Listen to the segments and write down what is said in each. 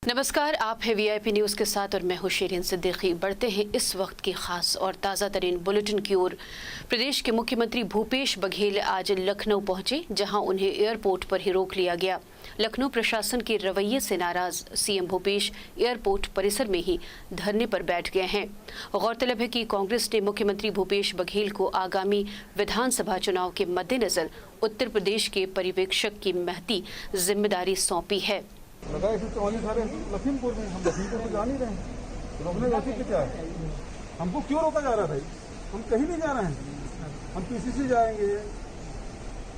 नमस्कार, आप हैं वीआईपी न्यूज़ के साथ और मैं हूं शीरीन सिद्दीकी। बढ़ते हैं इस वक्त की खास और ताज़ा तरीन बुलेटिन की ओर। प्रदेश के मुख्यमंत्री भूपेश बघेल आज लखनऊ पहुंचे, जहां उन्हें एयरपोर्ट पर ही रोक लिया गया। लखनऊ प्रशासन के रवैये से नाराज सीएम भूपेश एयरपोर्ट परिसर में ही धरने पर बैठ गए हैं। गौरतलब है कि कांग्रेस ने मुख्यमंत्री भूपेश बघेल को आगामी विधानसभा चुनाव के मद्देनजर उत्तर प्रदेश के पर्यवेक्षक की महती जिम्मेदारी सौंपी है। लगा इसे तो सारे लखीमपुर में, हम लखीमपुर में जा नहीं रहे हैं, रोकने का औचित्य क्या है? हमको क्यों रोका जा रहा था? हम कहीं नहीं जा रहे हैं, हम पीसीसी जाएंगे,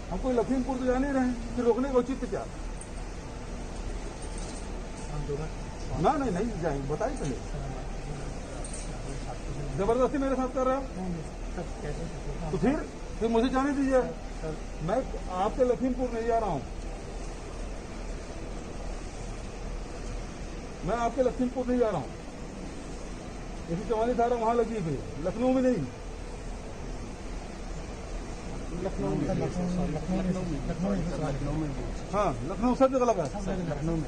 हम कोई लखीमपुर तो जा नहीं रहे हैं, फिर रोकने का औचित्य क्या? ना नहीं जाएंगे, बताइए पहले। जबरदस्ती मेरे साथ कर रहा है तो फिर मुझे जाने दीजिए। मैं आपके लखीमपुर नहीं जा रहा हूँ, मैं आपके लखीमपुर नहीं जा रहा हूँ। जैसी चवानी धारा वहां लगी हुई, लखनऊ में नहीं, लखनऊ में, हाँ लखनऊ सब जगह लगा है, लखनऊ में।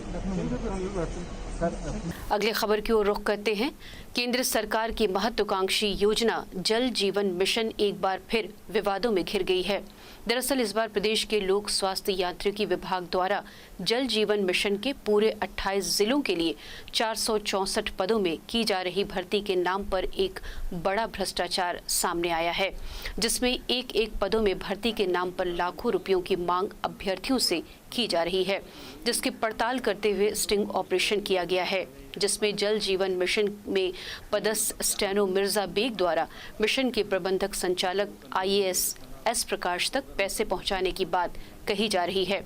अगले खबर की ओर रुख करते हैं। केंद्र सरकार की महत्वाकांक्षी योजना जल जीवन मिशन एक बार फिर विवादों में घिर गई है। दरअसल इस बार प्रदेश के लोक स्वास्थ्य यांत्रिकी विभाग द्वारा जल जीवन मिशन के पूरे 28 जिलों के लिए 464 पदों में की जा रही भर्ती के नाम पर एक बड़ा भ्रष्टाचार सामने आया है, जिसमें एक पदों में भर्ती के नाम पर लाखों रुपयों की मांग अभ्यर्थियों से की जा रही है, जिसकी पड़ताल करते हुए स्टिंग ऑपरेशन किया गया है, जिसमें जल जीवन मिशन में पदस्थ स्टेनो मिर्जा बेग द्वारा मिशन के प्रबंधक संचालक IAS एस प्रकाश तक पैसे पहुंचाने की बात कही जा रही है।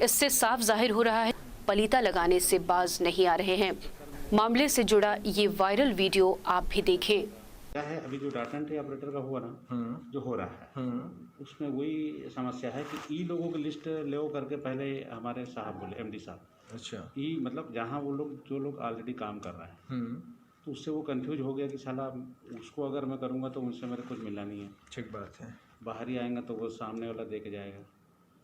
इससे साफ जाहिर हो रहा है पलीता लगाने से बाज नहीं आ रहे हैं। मामले से जुड़ा ये वायरल वीडियो आप भी देखें। क्या है, अभी जो डाटा एंट्री ऑपरेटर का हुआ ना, जो हो रहा है, उसमें वही समस्या है कि ई लोगों की लिस्ट ले करके पहले हमारे साहब बोले, MD साहब, अच्छा ई मतलब जहाँ वो लोग जो लोग ऑलरेडी काम कर रहे हैं, तो उससे वो कंफ्यूज हो गया कि साला उसको अगर मैं करूँगा तो उनसे मेरे कुछ मिलना नहीं है। ठीक बात है। बाहर ही आएगा तो वो सामने वाला दे के जाएगा,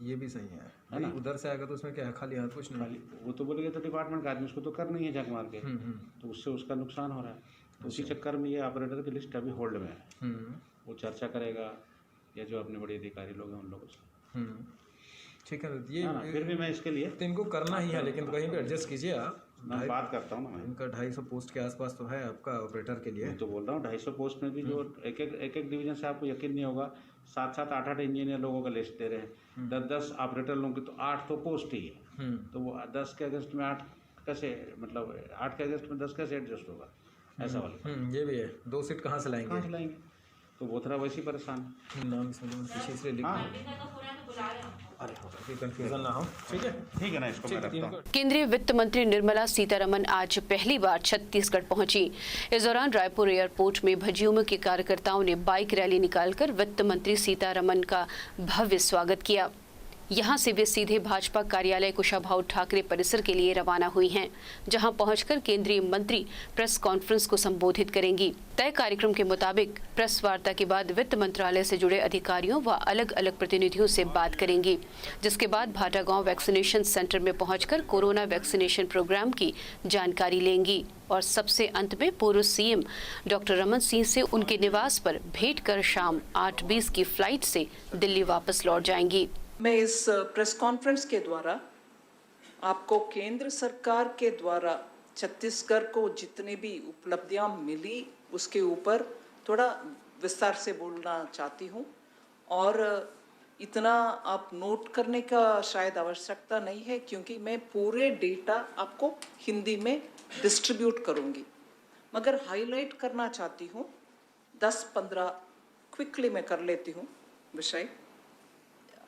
ये भी सही है ना? उधर से आएगा तो उसमें क्या है, खाली हाथ कुछ नहीं, वो तो बोलेगा तो डिपार्टमेंट का आदमी, उसको तो कर नहीं है जग मार के, तो उससे उसका नुकसान हो रहा है। तो उसी चक्कर में ये ऑपरेटर की लिस्ट अभी होल्ड में है। वो चर्चा करेगा या जो अपने बड़े अधिकारी लोग हैं उन लोगों से। ठीक है, ये फिर भी मैं इसके लिए तो इनको करना ही है, लेकिन कहीं पे एडजस्ट कीजिए आप। मैं बात करता हूँ ना, इनका 250 पोस्ट के आसपास तो है आपका ऑपरेटर के लिए। तो बोल रहा हूँ 250 पोस्ट में भी जो एक डिवीजन से आपको यकीन नहीं होगा 7-7 8-8 इंजीनियर लोगों का लिस्ट दे रहे हैं, 10-10 ऑपरेटर लोगों की, तो 8 तो पोस्ट ही है। तो वो 10 के अगस्त में 8 कैसे, मतलब 8 के अगस्त में 10 कैसे एडजस्ट होगा, ऐसा वाला। ये भी है, 2 सीट कहाँ से लाएंगे? तो वो थोड़ा वैसे ही परेशान नाम पीछे इसलिए लिखा, अरे कंफ्यूजन ना हो। ठीक है ना, इसको मैं रखता हूं। केंद्रीय वित्त मंत्री निर्मला सीतारमण आज पहली बार छत्तीसगढ़ पहुंची। इस दौरान रायपुर एयरपोर्ट में भाजपा के कार्यकर्ताओं ने बाइक रैली निकालकर वित्त मंत्री सीतारमण का भव्य स्वागत किया। यहां से वे सीधे भाजपा कार्यालय कुशाभाऊ ठाकरे परिसर के लिए रवाना हुई हैं, जहां पहुंचकर केंद्रीय मंत्री प्रेस कॉन्फ्रेंस को संबोधित करेंगी। तय कार्यक्रम के मुताबिक प्रेस वार्ता के बाद वित्त मंत्रालय से जुड़े अधिकारियों व अलग अलग प्रतिनिधियों से बात करेंगी, जिसके बाद भाटागांव वैक्सीनेशन सेंटर में पहुंचकर कोरोना वैक्सीनेशन प्रोग्राम की जानकारी लेंगी और सबसे अंत में पूर्व सीएम डॉक्टर रमन सिंह से उनके निवास पर भेंट कर शाम 8:20 की फ्लाइट से दिल्ली वापस लौट जाएंगी। मैं इस प्रेस कॉन्फ्रेंस के द्वारा आपको केंद्र सरकार के द्वारा छत्तीसगढ़ को जितनी भी उपलब्धियां मिली उसके ऊपर थोड़ा विस्तार से बोलना चाहती हूं, और इतना आप नोट करने का शायद आवश्यकता नहीं है, क्योंकि मैं पूरे डेटा आपको हिंदी में डिस्ट्रीब्यूट करूंगी, मगर हाईलाइट करना चाहती हूं 10-15 क्विकली मैं कर लेती हूं विषय।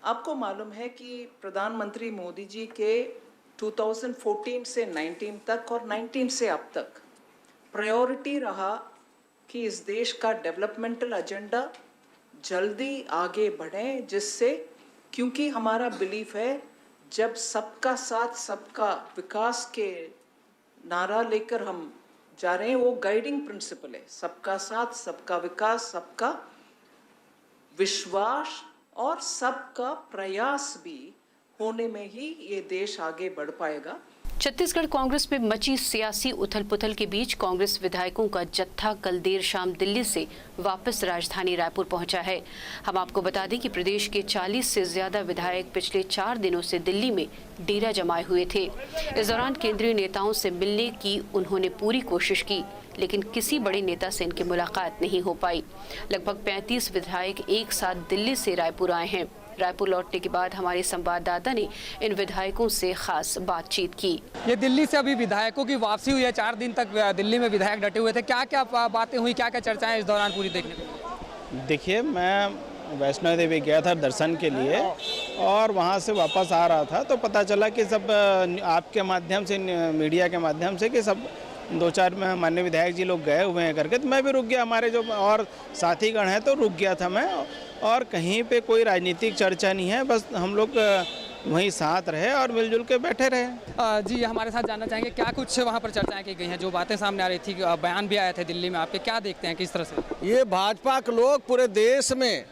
आपको मालूम है कि प्रधानमंत्री मोदी जी के 2014 से 19 तक और 19 से अब तक प्रायोरिटी रहा कि इस देश का डेवलपमेंटल एजेंडा जल्दी आगे बढ़े, जिससे, क्योंकि हमारा बिलीफ है जब सबका साथ सबका विकास के नारा लेकर हम जा रहे हैं, वो गाइडिंग प्रिंसिपल है, सबका साथ सबका विकास, सबका विश्वास और सबका प्रयास भी होने में ही ये देश आगे बढ़ पाएगा। छत्तीसगढ़ कांग्रेस में मची सियासी उथल-पुथल के बीच कांग्रेस विधायकों का जत्था कल देर शाम दिल्ली से वापस राजधानी रायपुर पहुंचा है। हम आपको बता दें कि प्रदेश के 40 से ज्यादा विधायक पिछले 4 दिनों से दिल्ली में डेरा जमाए हुए थे। इस दौरान केंद्रीय नेताओं से मिलने की उन्होंने पूरी कोशिश की, लेकिन किसी बड़े नेता से इनकी मुलाकात नहीं हो पाई। लगभग 35 विधायक एक साथ दिल्ली से रायपुर आए हैं। रायपुर लौटने के बाद हमारे संवाददाता ने इन विधायकों से खास बातचीत की। ये दिल्ली से अभी विधायकों की वापसी हुई है। 4 दिन तक दिल्ली में विधायक डटे हुए थे। क्या क्या बातें हुई, क्या क्या चर्चाएं इस दौरान पूरी देखने को? देखिए, मैं वैष्णो देवी गया था दर्शन के लिए और वहाँ से वापस आ रहा था तो पता चला कि सब आपके माध्यम से, मीडिया के माध्यम से, कि सब 2-4 माननीय विधायक जी लोग गए हुए हैं करके, तो मैं भी रुक गया। हमारे जो और साथीगण हैं तो रुक गया था मैं। और कहीं पे कोई राजनीतिक चर्चा नहीं है, बस हम लोग वहीं साथ रहे और मिलजुल के बैठे रहे। जी, हमारे साथ जानना चाहेंगे क्या कुछ वहाँ पर चर्चाएं की गई हैं, जो बातें सामने आ रही थी, बयान भी आए थे दिल्ली में आपके, क्या देखते हैं किस तरह से? ये भाजपा के लोग पूरे देश में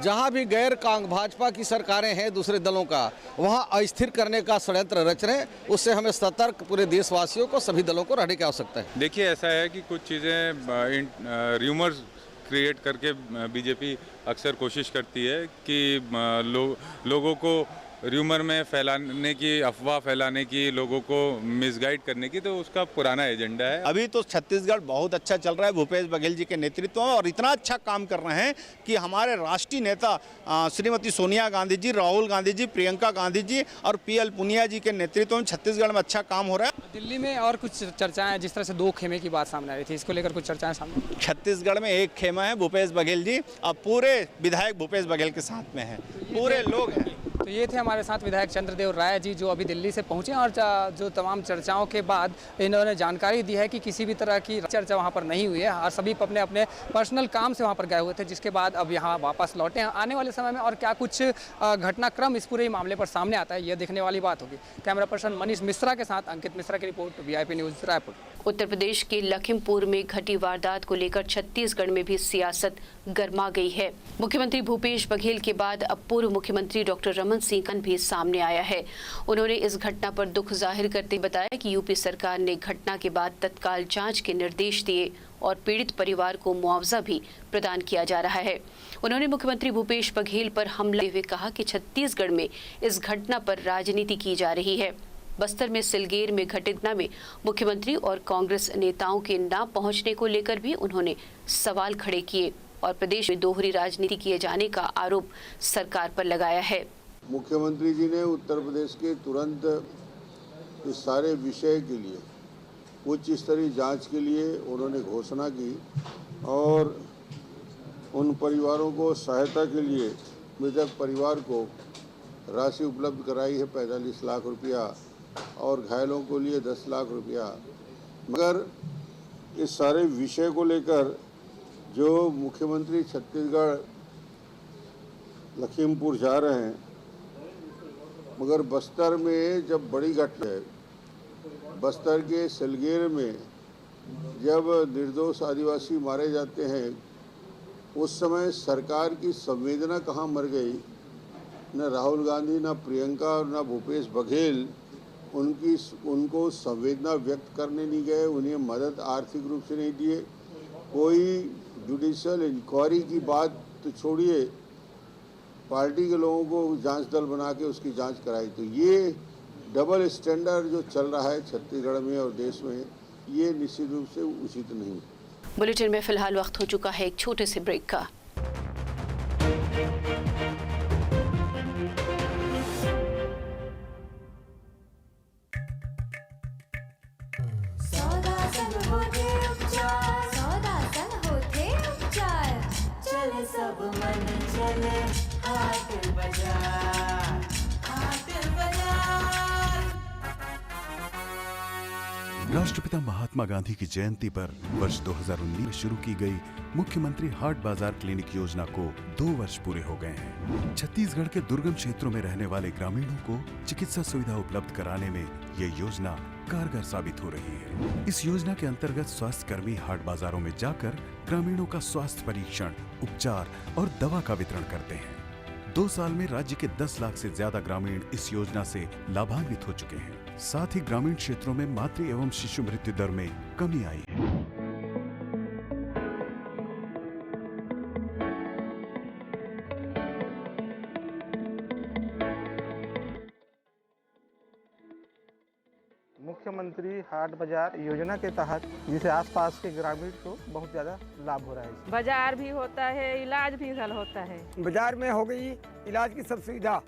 जहाँ भी गैर भाजपा की सरकारें हैं दूसरे दलों का, वहाँ अस्थिर करने का षड्यंत्र रच रहे हैं। उससे हमें सतर्क पूरे देशवासियों को, सभी दलों को रहने की आवश्यकता है। देखिए, ऐसा है कि कुछ चीज़ें र्यूमर्स क्रिएट करके बीजेपी अक्सर कोशिश करती है कि लोगों को र्यूमर में फैलाने की, अफवाह फैलाने की, लोगों को मिसगाइड करने की, तो उसका पुराना एजेंडा है। अभी तो छत्तीसगढ़ बहुत अच्छा चल रहा है भूपेश बघेल जी के नेतृत्व में, और इतना अच्छा काम कर रहे हैं कि हमारे राष्ट्रीय नेता श्रीमती सोनिया गांधी जी, राहुल गांधी जी, प्रियंका गांधी जी और PL पुनिया जी के नेतृत्व में छत्तीसगढ़ में अच्छा काम हो रहा है। दिल्ली में और कुछ चर्चाएं, जिस तरह से 2 खेमे की बात सामने आ रही थी, इसको लेकर कुछ चर्चाएं सामने? छत्तीसगढ़ में एक खेमा है भूपेश बघेल जी, और पूरे विधायक भूपेश बघेल के साथ में हैं, पूरे लोग हैं। तो ये थे हमारे साथ विधायक चंद्रदेव राय जी, जो अभी दिल्ली से पहुंचे और जो तमाम चर्चाओं के बाद इन्होंने जानकारी दी है कि किसी भी तरह की चर्चा वहां पर नहीं हुई है और सभी अपने अपने पर्सनल काम से वहां पर गए हुए थे, जिसके बाद अब यहां वापस लौटे हैं। आने वाले समय में और क्या कुछ घटनाक्रम इस पूरे मामले पर सामने आता है, यह देखने वाली बात होगी। कैमरा पर्सन मनीष मिश्रा के साथ अंकित मिश्रा की report, VIP news Raipur. Uttar Pradesh के लखीमपुर में घटी वारदात को लेकर छत्तीसगढ़ में भी सियासत गर्मा गई है। मुख्यमंत्री भूपेश बघेल के बाद अब पूर्व मुख्यमंत्री डॉक्टर रमन सिंह का भी सामने आया है। उन्होंने इस घटना पर दुख जाहिर करते बताया कि यूपी सरकार ने घटना के बाद तत्काल जांच के निर्देश दिए और पीड़ित परिवार को मुआवजा भी प्रदान किया जा रहा है। उन्होंने मुख्यमंत्री भूपेश बघेल पर हमला हुए कहा कि छत्तीसगढ़ में इस घटना पर राजनीति की जा रही है। बस्तर में सिलगेर में घटित घटना में मुख्यमंत्री और कांग्रेस नेताओं के न पहुंचने को लेकर भी उन्होंने सवाल खड़े किए और प्रदेश में दोहरी राजनीति किए जाने का आरोप सरकार पर लगाया है। मुख्यमंत्री जी ने उत्तर प्रदेश के तुरंत इस सारे विषय के लिए उच्च स्तरीय जांच के लिए उन्होंने घोषणा की और उन परिवारों को सहायता के लिए मृतक परिवार को राशि उपलब्ध कराई है 45 लाख रुपया और घायलों को लिए 10 लाख रुपया। मगर इस सारे विषय को लेकर जो मुख्यमंत्री छत्तीसगढ़ लखीमपुर जा रहे हैं, मगर बस्तर में जब बड़ी घटना है, बस्तर के सिलगेर में जब निर्दोष आदिवासी मारे जाते हैं, उस समय सरकार की संवेदना कहाँ मर गई। न राहुल गांधी, न प्रियंका और न भूपेश बघेल उनको संवेदना व्यक्त करने नहीं गए, उन्हें मदद आर्थिक रूप से नहीं दिए। कोई जुडिशियल इंक्वायरी की बात तो छोड़िए, पार्टी के लोगों को जांच दल बना के उसकी जांच कराई। तो ये डबल स्टैंडर्ड जो चल रहा है छत्तीसगढ़ में और देश में, ये निश्चित रूप से उचित नहीं। बुलेटिन में फिलहाल वक्त हो चुका है एक छोटे से ब्रेक का। सब मन चले हाट बाजार, हाट बाजार। राष्ट्रपिता महात्मा गांधी की जयंती पर वर्ष 2019 में शुरू की गई मुख्यमंत्री हाट बाजार क्लिनिक योजना को 2 वर्ष पूरे हो गए हैं। छत्तीसगढ़ के दुर्गम क्षेत्रों में रहने वाले ग्रामीणों को चिकित्सा सुविधा उपलब्ध कराने में ये योजना कारगर साबित हो रही है। इस योजना के अंतर्गत स्वास्थ्य कर्मी हाट बाजारों में जाकर ग्रामीणों का स्वास्थ्य परीक्षण, उपचार और दवा का वितरण करते हैं। 2 साल में राज्य के 10 लाख से ज्यादा ग्रामीण इस योजना से लाभान्वित हो चुके हैं। साथ ही ग्रामीण क्षेत्रों में मातृ एवं शिशु मृत्यु दर में कमी आई है। मुख्यमंत्री हाट बाजार योजना के तहत जिसे आसपास के ग्रामीण को बहुत ज़्यादा लाभ हो रहा है। बाजार भी होता है, इलाज भी होता है। बाजार में हो गई इलाज की सब सुविधा।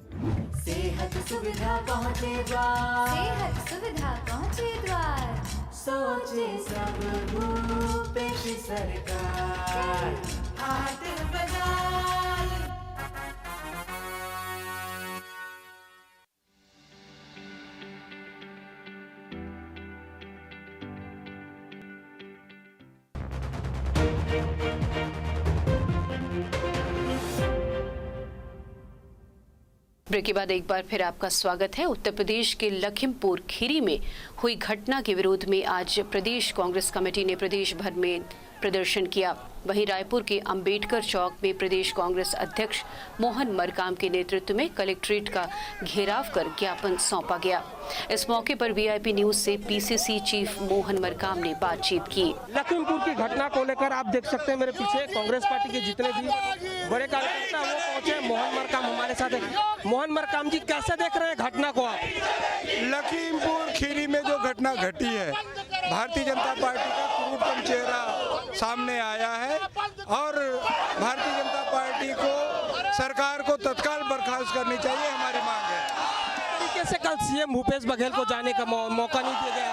सेहत सुविधा पहुँचे द्वार, सेहत सुविधा पहुँचे द्वार, सोचे सब भूपेश सरकार, हाट बाजार। ब्रेक के बाद एक बार फिर आपका स्वागत है। उत्तर प्रदेश के लखीमपुर खीरी में हुई घटना के विरोध में आज प्रदेश कांग्रेस कमेटी ने प्रदेश भर में प्रदर्शन किया। वहीं रायपुर के अंबेडकर चौक में प्रदेश कांग्रेस अध्यक्ष मोहन मरकाम के नेतृत्व में कलेक्ट्रेट का घेराव कर ज्ञापन सौंपा गया। इस मौके पर वीआईपी न्यूज से पीसीसी चीफ मोहन मरकाम ने बातचीत की। लखीमपुर की घटना को लेकर आप देख सकते हैं मेरे पीछे कांग्रेस पार्टी के जितने भी बड़े कार्यकर्ता वो पहुंचे। मोहन मरकाम हमारे साथ है। मोहन मरकाम जी, कैसे देख रहे हैं घटना को आप? लखीमपुर खीरी में जो घटना घटी है, भारतीय जनता पार्टी का क्रूरतम चेहरा सामने आया है और भारतीय जनता पार्टी को सरकार को तत्काल बर्खास्त करनी चाहिए, हमारी मांग है। तरीके से कल सीएम भूपेश बघेल को जाने का मौका नहीं दिया गया,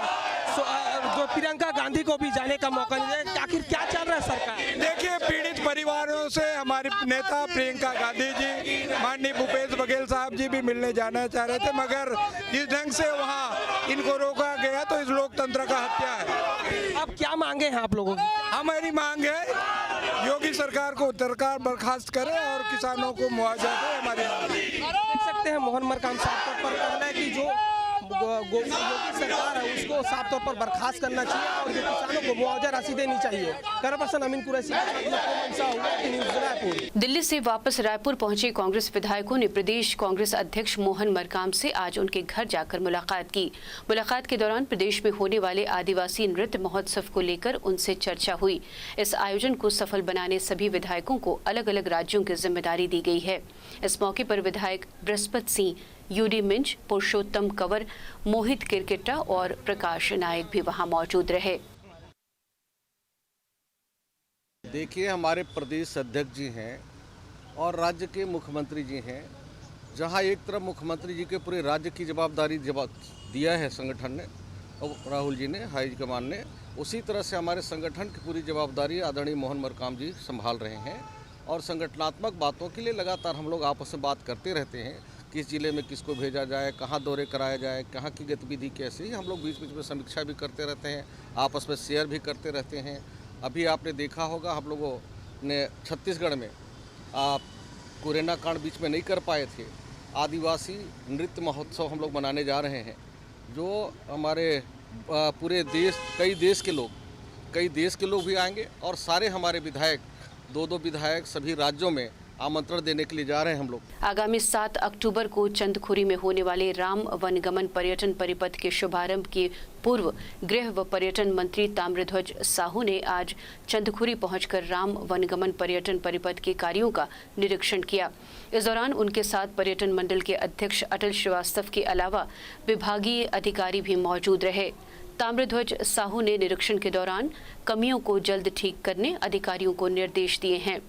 जो प्रियंका गांधी को भी जाने का मौका नहीं दिया। आखिर क्या चल रहा है सरकार? देखिए, पीड़ित परिवारों से हमारी नेता प्रियंका गांधी जी, माननीय भूपेश बघेल साहब जी भी मिलने जाना चाह रहे थे, मगर जिस ढंग से वहाँ इनको रोका गया तो इस लोकतंत्र का हत्या है। अब क्या मांगे हैं आप लोगों की? हमारी मांग है योगी सरकार को सरकार बर्खास्त करे और किसानों को मुआवजा दे। हमारे देख सकते हैं मोहन मरकाम साफ तौर पर कहना है कि जो योगी सरकार है उसको साफ तौर पर बर्खास्त करना चाहिए और जो किसानों को मुआवजा राशि देनी चाहिए। कैमरापर्सन अमीन कुरैशी रायपुर। दिल्ली से वापस रायपुर पहुंचे कांग्रेस विधायकों ने प्रदेश कांग्रेस अध्यक्ष मोहन मरकाम से आज उनके घर जाकर मुलाकात की। मुलाकात के दौरान प्रदेश में होने वाले आदिवासी नृत्य महोत्सव को लेकर उनसे चर्चा हुई। इस आयोजन को सफल बनाने सभी विधायकों को अलग अलग राज्यों की जिम्मेदारी दी गई है। इस मौके पर विधायक बृहस्पत सिंह, यूडी मिंज, पुरुषोत्तम कंवर, मोहित किरकिट्टा और प्रकाश नायक भी वहां मौजूद रहे। देखिए, हमारे प्रदेश अध्यक्ष जी हैं और राज्य के मुख्यमंत्री जी हैं। जहां एक तरफ मुख्यमंत्री जी के पूरे राज्य की जवाबदारी दिया है संगठन ने और राहुल जी ने, हाईकमान ने, उसी तरह से हमारे संगठन की पूरी जवाबदारी आदरणीय मोहन मरकाम जी संभाल रहे हैं और संगठनात्मक बातों के लिए लगातार हम लोग आपस में बात करते रहते हैं। किस जिले में किसको भेजा जाए, कहाँ दौरे कराया जाए, कहाँ की गतिविधि कैसे, ही हम लोग बीच बीच में समीक्षा भी करते रहते हैं, आपस में शेयर भी करते रहते हैं। अभी आपने देखा होगा हम लोगों ने छत्तीसगढ़ में कोरेना कांड बीच में नहीं कर पाए थे, आदिवासी नृत्य महोत्सव हम लोग मनाने जा रहे हैं, जो हमारे पूरे देश कई देश के लोग भी आएंगे और सारे हमारे विधायक, दो विधायक सभी राज्यों में आमंत्रण देने के लिए जा रहे हैं हम लोग। आगामी 7 अक्टूबर को चंदखुरी में होने वाले राम वनगमन पर्यटन परिपथ के शुभारंभ के पूर्व गृह व पर्यटन मंत्री ताम्रध्वज साहू ने आज चंदखुरी पहुंचकर राम वनगमन पर्यटन परिपथ के कार्यों का निरीक्षण किया। इस दौरान उनके साथ पर्यटन मंडल के अध्यक्ष अटल श्रीवास्तव के अलावा विभागीय अधिकारी भी मौजूद रहे। ताम्रध्वज साहू ने निरीक्षण के दौरान कमियों को जल्द ठीक करने अधिकारियों को निर्देश दिए हैं।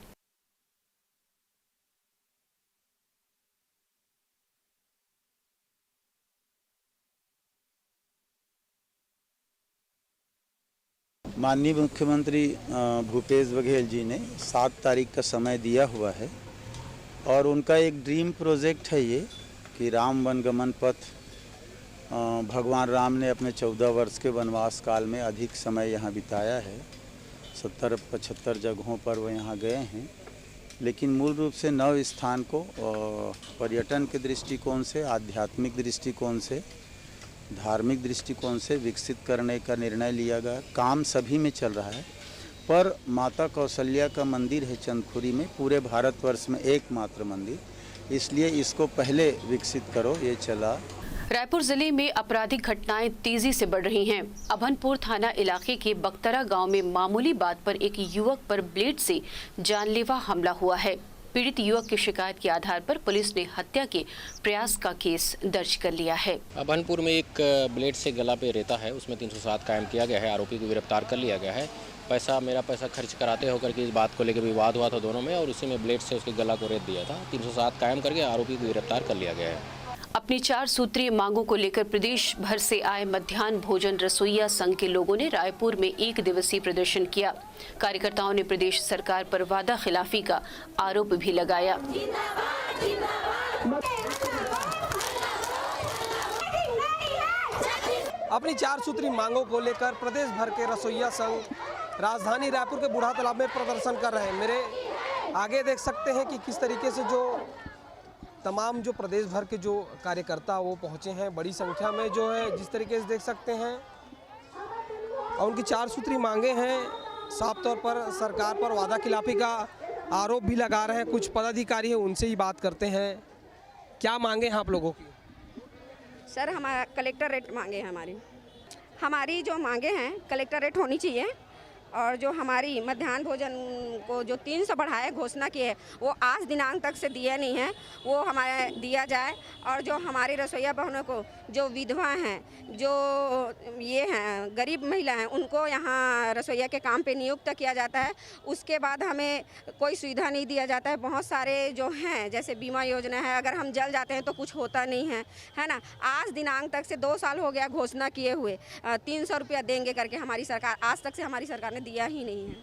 माननीय मुख्यमंत्री भूपेश बघेल जी ने 7 तारीख का समय दिया हुआ है और उनका एक ड्रीम प्रोजेक्ट है ये कि राम वनगमन पथ, भगवान राम ने अपने 14 वर्ष के वनवास काल में अधिक समय यहाँ बिताया है। 70-75 जगहों पर वो यहाँ गए हैं, लेकिन मूल रूप से 9 स्थान को पर्यटन के दृष्टिकोण से, आध्यात्मिक दृष्टिकोण से, धार्मिक दृष्टिकोण से विकसित करने का निर्णय लिया गया। काम सभी में चल रहा है, पर माता कौशल्या का मंदिर है चंदखुरी में, पूरे भारतवर्ष में एकमात्र मंदिर, इसलिए इसको पहले विकसित करो, ये चला। रायपुर जिले में आपराधिक घटनाएं तेजी से बढ़ रही हैं। अभनपुर थाना इलाके के बख्तरा गांव में मामूली बात पर एक युवक पर ब्लेड से जानलेवा हमला हुआ है। पीड़ित युवक की शिकायत के आधार पर पुलिस ने हत्या के प्रयास का केस दर्ज कर लिया है। अभनपुर में एक ब्लेड से गला पे रहता है, उसमें 307 कायम किया गया है। आरोपी को गिरफ्तार कर लिया गया है। मेरा पैसा खर्च कराते होकर के इस बात को लेकर विवाद हुआ था दोनों में, और उसी में ब्लेड से उसके गला को रेत दिया था। 307 कायम करके आरोपी को गिरफ्तार कर लिया गया है। अपनी 4 सूत्रीय मांगों को लेकर प्रदेश भर से आए मध्याह्न भोजन रसोइया संघ के लोगों ने रायपुर में 1 दिवसीय प्रदर्शन किया। कार्यकर्ताओं ने प्रदेश सरकार पर वादा खिलाफी का आरोप भी लगाया। अपनी 4 सूत्री मांगों को लेकर प्रदेश भर के रसोइया संघ राजधानी रायपुर के बूढ़ा तालाब में प्रदर्शन कर रहे हैं। मेरे आगे देख सकते हैं कि किस तरीके से जो तमाम जो प्रदेश भर के जो कार्यकर्ता वो पहुंचे हैं बड़ी संख्या में, जो है जिस तरीके से देख सकते हैं, और उनकी 4 सूत्री मांगे हैं। साफ तौर पर सरकार पर वादा खिलाफी का आरोप भी लगा रहे हैं। कुछ पदाधिकारी हैं, उनसे ही बात करते हैं। क्या मांगे हैं आप लोगों की? सर, हमारा कलेक्टर रेट मांगे हैं। हमारी जो मांगे हैं कलेक्टर रेट होनी चाहिए, और जो हमारी मध्याह्न भोजन को जो 300 बढ़ाए घोषणा की है वो आज दिनांक तक से दिया नहीं है, वो हमारे दिया जाए। और जो हमारी रसोइया बहनों को, जो विधवा हैं, जो ये हैं गरीब महिला हैं, उनको यहाँ रसोइया के काम पे नियुक्त किया जाता है। उसके बाद हमें कोई सुविधा नहीं दिया जाता है। बहुत सारे जो हैं जैसे बीमा योजना है, अगर हम जल जाते हैं तो कुछ होता नहीं है ना। आज दिनांक तक से 2 साल हो गया घोषणा किए हुए, 300 रुपया देंगे करके हमारी सरकार, आज तक से हमारी सरकार ने दिया ही नहीं है।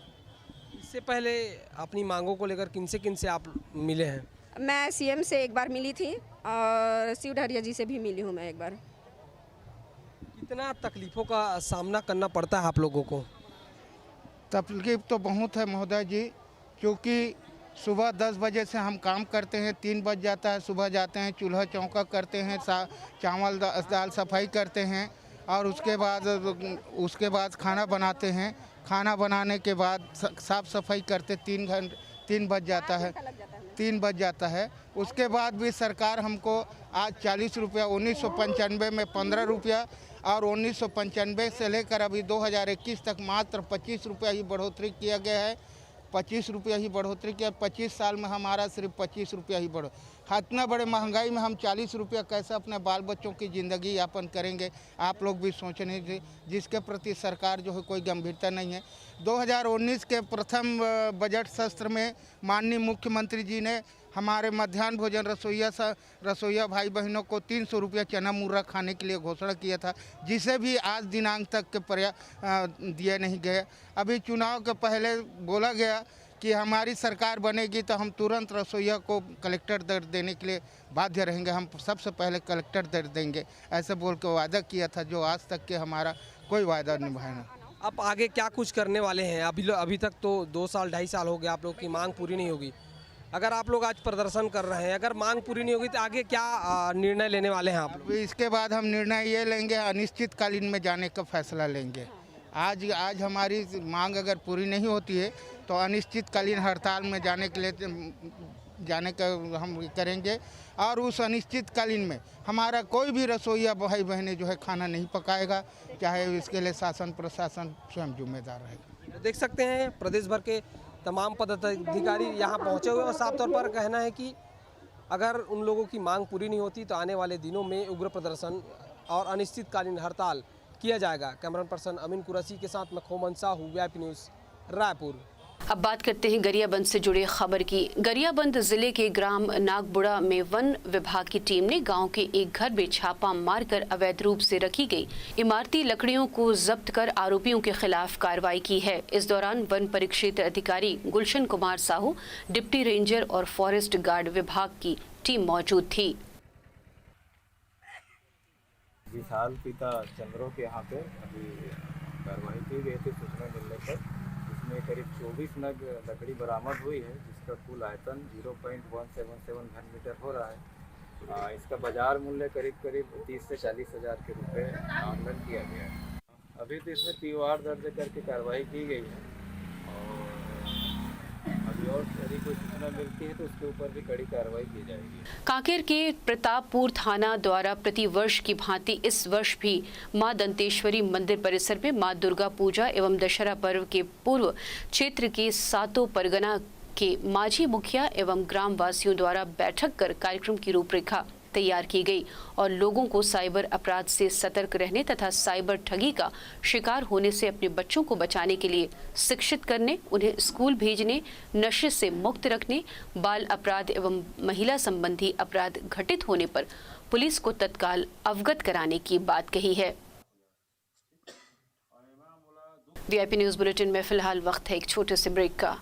इससे पहले अपनी मांगों को लेकर किनसे आप मिले हैं? मैं सीएम से एक बार मिली थी और शिव डहरिया जी से भी मिली हूँ मैं एक बार। कितना तकलीफ़ों का सामना करना पड़ता है आप लोगों को? तकलीफ तो बहुत है महोदय जी, क्योंकि सुबह 10 बजे से हम काम करते हैं, 3 बज जाता है। सुबह जाते हैं, चूल्हा चौका करते हैं, चावल दाल सफाई करते हैं, और उसके बाद खाना बनाते हैं। खाना बनाने के बाद साफ़ सफाई करते 3 बज जाता है। 3 बज जाता है। उसके बाद भी सरकार हमको आज 40 रुपया, 1995 में 15 रुपया, और 1995 से लेकर अभी 2021 तक मात्र 25 रुपया ही बढ़ोतरी किया गया है। 25 रुपया ही बढ़ोतरी किया। 25 साल में हमारा सिर्फ 25 रुपया ही बढ़ो। इतना बड़े महंगाई में हम 40 रुपया कैसे अपने बाल बच्चों की ज़िंदगी यापन करेंगे? आप लोग भी सोचने दे, जिसके प्रति सरकार जो है कोई गंभीरता नहीं है। 2019 के प्रथम बजट सत्र में माननीय मुख्यमंत्री जी ने हमारे मध्याह्न भोजन रसोइया भाई बहनों को 300 रुपया चना मुर्रा खाने के लिए घोषणा किया था, जिसे भी आज दिनांक तक के दिया नहीं गया। अभी चुनाव के पहले बोला गया कि हमारी सरकार बनेगी तो हम तुरंत रसोइया को कलेक्टर दर देने के लिए बाध्य रहेंगे, हम सबसे पहले कलेक्टर दर देंगे, ऐसे बोल के वादा किया था, जो आज तक के हमारा कोई वादा निभाया। अब आगे क्या कुछ करने वाले हैं? अभी तक तो 2 साल 2.5 साल हो गए, आप लोग की मांग पूरी नहीं होगी। अगर आप लोग आज प्रदर्शन कर रहे हैं, अगर मांग पूरी नहीं होगी तो आगे क्या निर्णय लेने वाले हैं आप लोग? इसके बाद हम निर्णय ये लेंगे, अनिश्चितकालीन में जाने का फैसला लेंगे। आज हमारी मांग अगर पूरी नहीं होती है तो अनिश्चितकालीन हड़ताल में जाने का हम करेंगे, और उस अनिश्चितकालीन में हमारा कोई भी रसोइया भाई बहनें जो है खाना नहीं पकाएगा, चाहे इसके लिए शासन प्रशासन स्वयं जिम्मेदार रहेगा। देख सकते हैं प्रदेश भर के तमाम पदाधिकारी यहाँ पहुँचे हुए, और साफ तौर पर कहना है कि अगर उन लोगों की मांग पूरी नहीं होती तो आने वाले दिनों में उग्र प्रदर्शन और अनिश्चितकालीन हड़ताल किया जाएगा। कैमरा पर्सन अमीन कुरैशी के साथ मैं खोमन साहू, VIP न्यूज़, रायपुर। अब बात करते हैं गरियाबंद से जुड़े खबर की। गरियाबंद जिले के ग्राम नागबुड़ा में वन विभाग की टीम ने गांव के एक घर में छापा मारकर अवैध रूप से रखी गई इमारती लकड़ियों को जब्त कर आरोपियों के खिलाफ कार्रवाई की है। इस दौरान वन परिक्षेत्र अधिकारी गुलशन कुमार साहू, डिप्टी रेंजर और फॉरेस्ट गार्ड विभाग की टीम मौजूद थी। विशाल पिता चंद्रों के यहाँ पे अभी कार्रवाई की गई थी सूचना मिलने पर, जिसमें करीब 24 नग लकड़ी बरामद हुई है, जिसका कुल आयतन 0.177 घन मीटर हो रहा है। इसका बाजार मूल्य करीब 30 से 40 हज़ार के रुपये आकलन किया गया है। अभी तो इसमें POR दर्ज करके कार्रवाई की गई है, और अभी और यदि कोई सूचना मिलती है तो उसके ऊपर भी कड़ी कार्रवाई की जाएगी। कांकेर के प्रतापपुर थाना द्वारा प्रतिवर्ष की भांति इस वर्ष भी मां दंतेश्वरी मंदिर परिसर में मां दुर्गा पूजा एवं दशहरा पर्व के पूर्व क्षेत्र के सातों परगना के माझी मुखिया एवं ग्राम वासियों द्वारा बैठक कर कार्यक्रम की रूपरेखा तैयार की गई और लोगों को साइबर अपराध से सतर्क रहने तथा साइबर ठगी का शिकार होने से अपने बच्चों को बचाने के लिए शिक्षित करने, उन्हें स्कूल भेजने, नशे से मुक्त रखने, बाल अपराध एवं महिला संबंधी अपराध घटित होने पर पुलिस को तत्काल अवगत कराने की बात कही है। वीआईपी न्यूज बुलेटिन में फिलहाल वक्त है एक छोटे से ब्रेक का।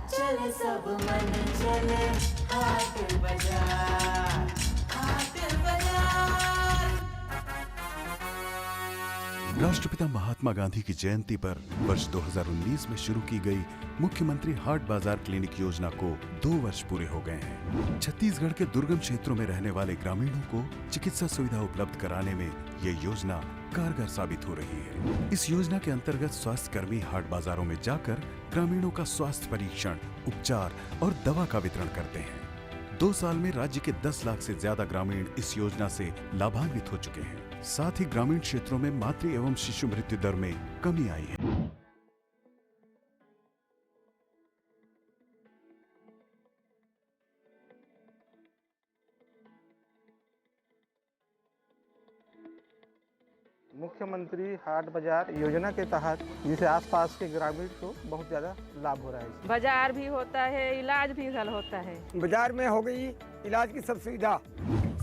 चले सब मन चले हाट बाजार, हाट बाजार। राष्ट्रपिता महात्मा गांधी की जयंती पर वर्ष 2019 में शुरू की गई मुख्यमंत्री हाट बाजार क्लिनिक योजना को 2 वर्ष पूरे हो गए हैं। छत्तीसगढ़ के दुर्गम क्षेत्रों में रहने वाले ग्रामीणों को चिकित्सा सुविधा उपलब्ध कराने में ये योजना कारगर साबित हो रही है। इस योजना के अंतर्गत स्वास्थ्य कर्मी हाट बाजारों में जाकर ग्रामीणों का स्वास्थ्य परीक्षण, उपचार और दवा का वितरण करते हैं। 2 साल में राज्य के 10 लाख से ज्यादा ग्रामीण इस योजना से लाभान्वित हो चुके हैं। साथ ही ग्रामीण क्षेत्रों में मातृ एवं शिशु मृत्यु दर में कमी आई है। मुख्यमंत्री हाट बाजार योजना के तहत जिसे आसपास के ग्रामीण को बहुत ज़्यादा लाभ हो रहा है। बाजार भी होता है, इलाज भी हल होता है। बाजार में हो गई इलाज की सब सुविधा।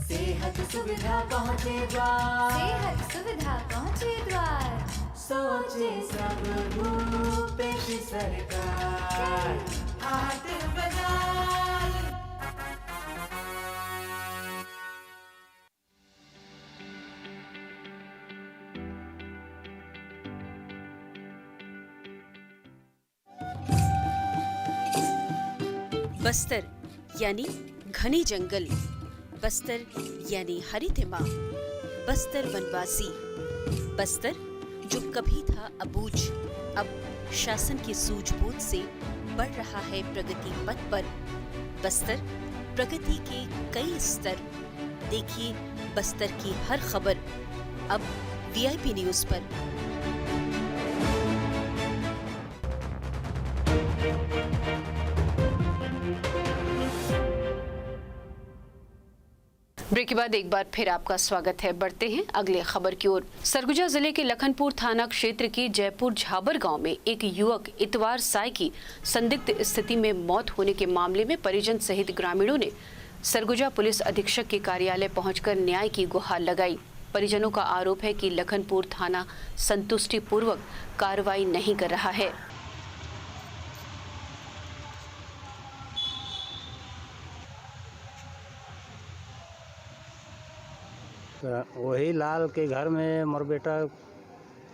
सेहत सुविधा पहुँचे द्वार, सेहत सुविधा पहुँचे द्वार। सोचे सब भूपेश सरकार, हाट बाजार। बस्तर यानी घने जंगल, बस्तर यानी हरितिमा, बस्तर वनवासी, बस्तर जो कभी था अबूझ अब शासन की सूझबूझ से बढ़ रहा है प्रगति पथ पर। बस्तर प्रगति के कई स्तर, देखिए बस्तर की हर खबर अब वीआईपी न्यूज पर। ब्रेक के बाद एक बार फिर आपका स्वागत है। बढ़ते हैं अगले खबर की ओर। सरगुजा जिले के लखनपुर थाना क्षेत्र के जयपुर झाबर गांव में एक युवक इतवार साय की संदिग्ध स्थिति में मौत होने के मामले में परिजन सहित ग्रामीणों ने सरगुजा पुलिस अधीक्षक के कार्यालय पहुंचकर न्याय की गुहार लगाई। परिजनों का आरोप है कि लखनपुर थाना संतुष्टिपूर्वक कार्रवाई नहीं कर रहा है। वही लाल के घर में मोर बेटा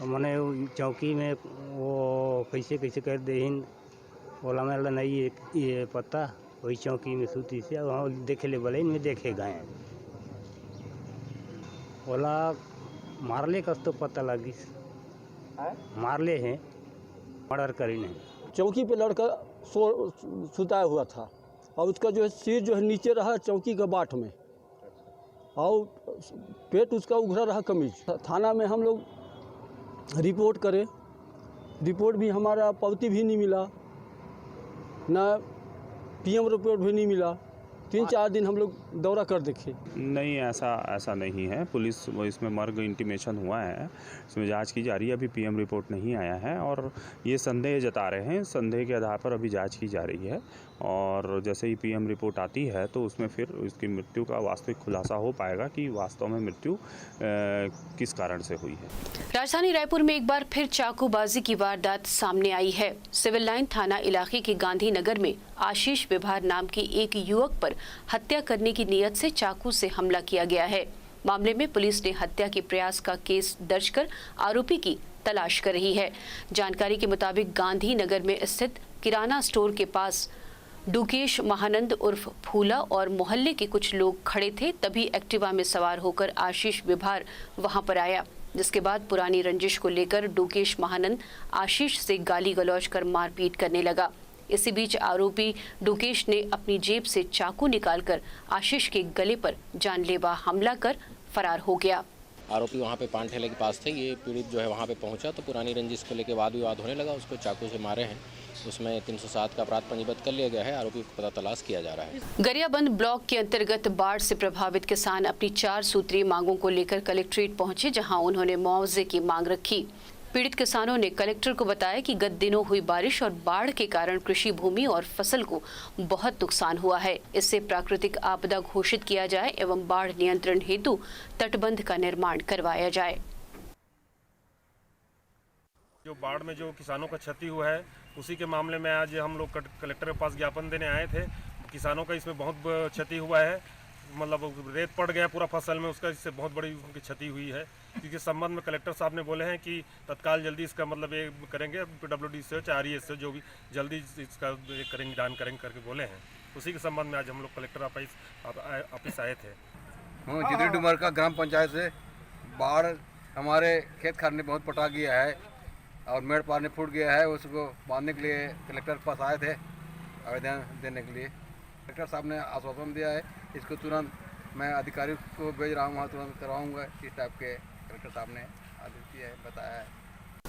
मने चौकी में वो कैसे कैसे कर देहिन बोला मैं नहीं ये पता वही चौकी में सूती से वहाँ देखे ले बोले में देखे गए बोला मारले का तो पता लगी मारले हैं मर्डर करी नहीं। चौकी पे लड़का सुताया हुआ था और उसका जो है सिर जो है नीचे रहा चौकी के बाट में और पेट उसका उघरा रहा कमीज। थाना में हम लोग रिपोर्ट करें, रिपोर्ट भी हमारा पावती भी नहीं मिला, ना पीएम रिपोर्ट भी नहीं मिला। 3-4 दिन हम लोग दौरा कर देखे। नहीं, ऐसा नहीं है। पुलिस इसमें मर्ग इंटीमेशन हुआ है, इसमें जांच की जा रही है। अभी पीएम रिपोर्ट नहीं आया है और ये संदेह जता रहे हैं। संदेह के आधार पर अभी जांच की जा रही है और जैसे ही पीएम रिपोर्ट आती है तो उसमें फिर उसकी मृत्यु का वास्तविक खुलासा हो पाएगा कि वास्तव में मृत्यु किस कारण से हुई है। राजधानी रायपुर में एक बार फिर चाकूबाजी की वारदात सामने आई है। सिविल लाइन थाना इलाके के गांधी नगर में आशीष विभार नाम के एक युवक पर हत्या करने की नीयत से चाकू से हमला किया गया है। मामले में पुलिस ने हत्या के प्रयास का केस दर्ज कर आरोपी की तलाश कर रही है। जानकारी के मुताबिक गांधी नगर में स्थित किराना स्टोर के पास डुकेश महानंद उर्फ फूला और मोहल्ले के कुछ लोग खड़े थे, तभी एक्टिवा में सवार होकर आशीष विभार वहां पर आया, जिसके बाद पुरानी रंजिश को लेकर डुकेश महानंद आशीष से गाली गलौज कर मारपीट करने लगा। इसी बीच आरोपी डुकेश ने अपनी जेब से चाकू निकालकर आशीष के गले पर जानलेवा हमला कर फरार हो गया। आरोपी वहाँ पे पान ठेले के पास थे। ये पीड़ित जो है वहाँ पे पहुँचा तो पुरानी रंजिश को लेकर वाद विवाद होने लगा, उसको चाकू से मारे हैं। उसमें 307 का अपराध पंजीबद्ध कर लिया गया है। आरोपी को पता तलाश किया जा रहा है। गरियाबंद ब्लॉक के अंतर्गत बाढ़ से प्रभावित किसान अपनी 4 सूत्रीय मांगों को लेकर कलेक्ट्रेट पहुंचे, जहां उन्होंने मुआवजे की मांग रखी। पीड़ित किसानों ने कलेक्टर को बताया कि गत दिनों हुई बारिश और बाढ़ के कारण कृषि भूमि और फसल को बहुत नुकसान हुआ है। इससे प्राकृतिक आपदा घोषित किया जाए एवं बाढ़ नियंत्रण हेतु तटबंध का निर्माण करवाया जाए। जो बाढ़ में जो किसानों का क्षति हुआ है, उसी के मामले में आज हम लोग कलेक्टर के पास ज्ञापन देने आए थे। किसानों का इसमें बहुत क्षति हुआ है, मतलब रेत पड़ गया पूरा फसल में, उसका इससे बहुत बड़ी उनकी क्षति हुई है। इसके संबंध में कलेक्टर साहब ने बोले हैं कि तत्काल जल्दी इसका मतलब ये करेंगे, PWD से चाहे RES से जो भी जल्दी इसका करेंगे, निदान करेंगे करके बोले हैं। उसी के संबंध में आज हम लोग कलेक्टर ऑफिस आए थे। जितनी डुमर का ग्राम पंचायत से बाढ़ हमारे खेत खार में बहुत पटा गया है और मेड़ पानी फूट गया है। उसको बांधने के लिए कलेक्टर के पास आए थे आवेदन देने के लिए। कलेक्टर साहब ने आश्वासन दिया है, इसको तुरंत मैं अधिकारी को भेज रहा हूँ, वहाँ तुरंत करवाऊँगा। इस टाइप के कलेक्टर साहब ने आदेश दिया है, बताया है।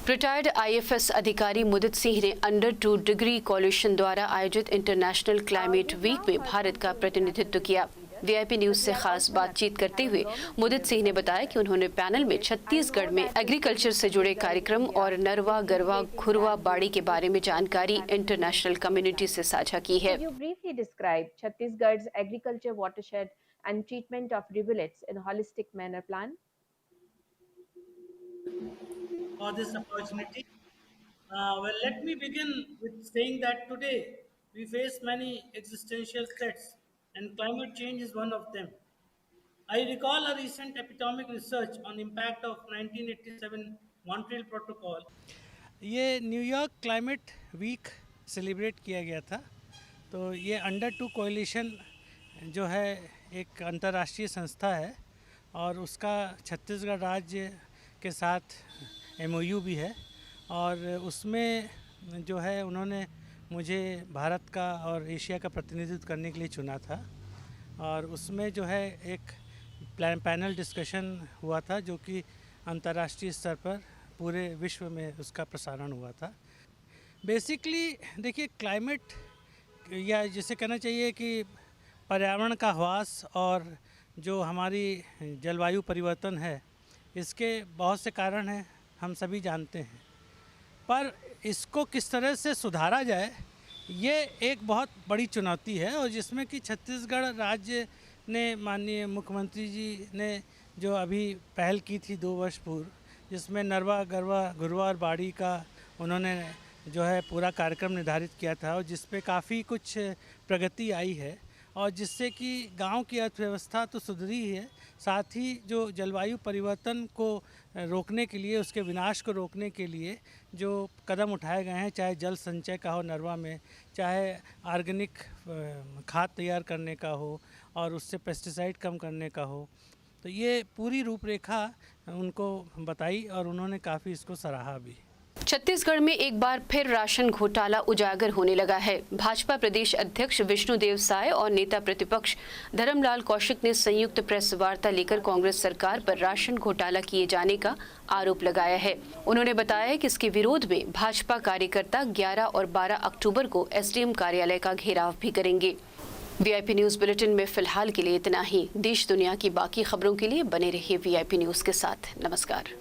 रिटायर्ड IFS अधिकारी मुदित सिंह ने अंडर 2 डिग्री कॉलिशन द्वारा आयोजित इंटरनेशनल क्लाइमेट वीक में भारत का प्रतिनिधित्व किया। VIP न्यूज से खास बातचीत करते हुए मुदित सिंह ने बताया कि उन्होंने पैनल में छत्तीसगढ़ में एग्रीकल्चर से जुड़े कार्यक्रम और नरवा गरवा घुरवा बाड़ी के बारे में जानकारी इंटरनेशनल कम्युनिटी से साझा की है। You briefly describe Chhattisgarh's agriculture watershed and treatment of rivulets in a holistic manner plan. For this opportunity, well, let me begin with saying that today we face many existential threats, and climate change is one of them. I recall a recent epitomic research on impact of 1987 Montreal Protocol. ये New York climate week celebrate किया गया था। तो ये under 2 कोalition जो है एक अंतर्राष्ट्रीय संस्था है और उसका छत्तीसगढ़ राज्य के साथ MOU भी है, और उसमें जो है उन्होंने मुझे भारत का और एशिया का प्रतिनिधित्व करने के लिए चुना था। और उसमें जो है एक पैनल डिस्कशन हुआ था जो कि अंतर्राष्ट्रीय स्तर पर पूरे विश्व में उसका प्रसारण हुआ था। बेसिकली देखिए, क्लाइमेट या जिसे कहना चाहिए कि पर्यावरण का ह्रास और जो हमारी जलवायु परिवर्तन है, इसके बहुत से कारण हैं, हम सभी जानते हैं। पर इसको किस तरह से सुधारा जाए, ये एक बहुत बड़ी चुनौती है, और जिसमें कि छत्तीसगढ़ राज्य ने माननीय मुख्यमंत्री जी ने जो अभी पहल की थी 2 वर्ष पूर्व, जिसमें नरवा गरवा घुरवा और बाड़ी का उन्होंने जो है पूरा कार्यक्रम निर्धारित किया था, और जिस पे काफ़ी कुछ प्रगति आई है, और जिससे कि गांव की अर्थव्यवस्था तो सुधरी ही है, साथ ही जो जलवायु परिवर्तन को रोकने के लिए, उसके विनाश को रोकने के लिए जो कदम उठाए गए हैं, चाहे जल संचय का हो नरवा में, चाहे ऑर्गेनिक खाद तैयार करने का हो, और उससे पेस्टिसाइड कम करने का हो, तो ये पूरी रूपरेखा उनको बताई और उन्होंने काफ़ी इसको सराहा भी। छत्तीसगढ़ में एक बार फिर राशन घोटाला उजागर होने लगा है। भाजपा प्रदेश अध्यक्ष विष्णुदेव साय और नेता प्रतिपक्ष धर्मलाल कौशिक ने संयुक्त प्रेस वार्ता लेकर कांग्रेस सरकार पर राशन घोटाला किए जाने का आरोप लगाया है। उन्होंने बताया कि इसके विरोध में भाजपा कार्यकर्ता 11 और 12 अक्टूबर को SDM कार्यालय का घेराव भी करेंगे। VIP न्यूज बुलेटिन में फिलहाल के लिए इतना ही। देश दुनिया की बाकी खबरों के लिए बने रहिए VIP न्यूज के साथ। नमस्कार।